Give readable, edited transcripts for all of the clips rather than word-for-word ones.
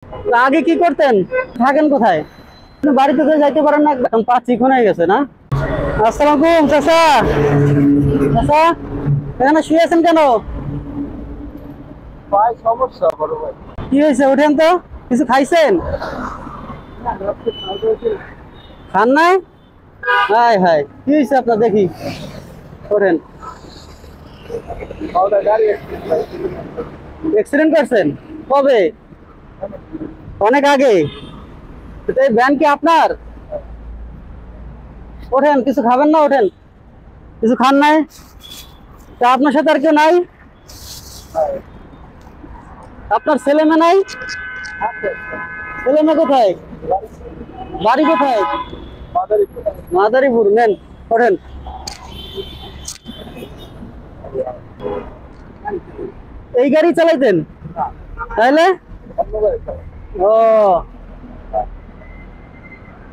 তো আগে কি করতেন, থাকেন কোথায়? আপনি বাড়িতে তো যাইতে পারেন না, এখন পা চিকন হয়ে গেছে না? আসসালামু আলাইকুম চাচা। চাচা, এখানে শুয়ে আছেন কেন? ভাই সমস্যা বড় ভাই। কি হয়েছে, ওঠেন তো। কিছু খাইছেন? খান নাই? হাই হাই, কি হয়েছে আপনার দেখি, ওঠেন। গাড়ি অ্যাক্সিডেন্ট করছেন? কবে? অনেক আগে? তো এই ভ্যান কি আপনার? ওঠেন, কিছু খাবেন না? ওঠেন, কিছু খান নাই? তা আপনার সাথে আর কেউ নাই? আপনার ছেলে মেয়ে নাই? ছেলে মেয়ে কোথায়? বাড়ি কোথায়? মাদারীপুর। নেন, ওঠেন। এই গাড়ি চালাইতেন তাইলে? ও,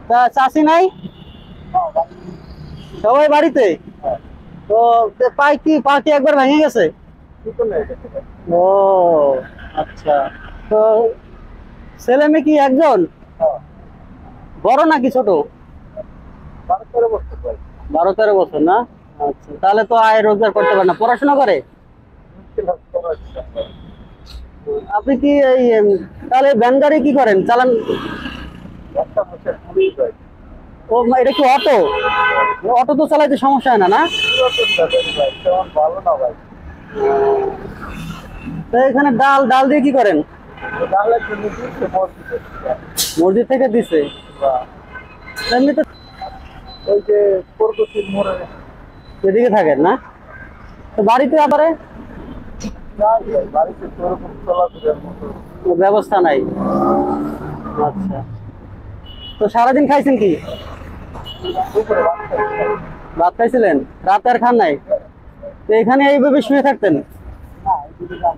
তা চাষি নাই? সবাই বাড়িতে? তো পা কি একবার ভেঙে গেছে? ও আচ্ছা। তো ছেলে মেয়ে কি একজন? বড় নাকি ছোট? 12-13 বছর না? আচ্ছা, তাহলে তো আয় রোজগার করতে পারে না, পড়াশোনা করে? আপনি কি এই তাহলে ভ্যান গাড়ি কি করেন, চালান? ও এটা কি অটো? অটো তো চালাইতে সমস্যা হয় না না? ভালো না ভাই। তো এখানে ডাল ডাল দিয়ে কি করেন? মসজিদ থেকে দিছে? এমনিতে ওই যে প্রগতির মোড়ে এদিকে থাকেন না? তো বাড়িতে আবার বাড়িতে সেরকম চলাফেরার মতো ব্যবস্থা নাই? আচ্ছা, তো সারাদিন খাইছেন কি? উপরে বাচ্চা ভাত খাইছিলেন, রাতে আর খান নাই? তো এখানে এইভাবে শুয়ে থাকতেন? না এদিকে যান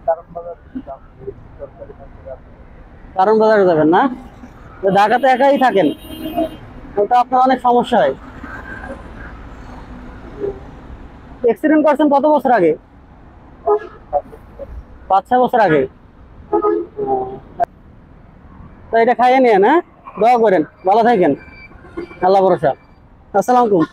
কারণ বাজার যান সরকারি চাকরি আছে। কারণ বাজারে যাবেন না? তো ঢাকাতে একাই থাকেন, তো আপনার অনেক সমস্যা হয়। অ্যাক্সিডেন্ট করছেন কত বছর আগে? 5-6 বছর আগে? তো এটা খাইয়ে নিয়ে না, দোয়া করেন, ভালো থাকেন, আল্লাহ ভরসা। আসসালামু আলাইকুম।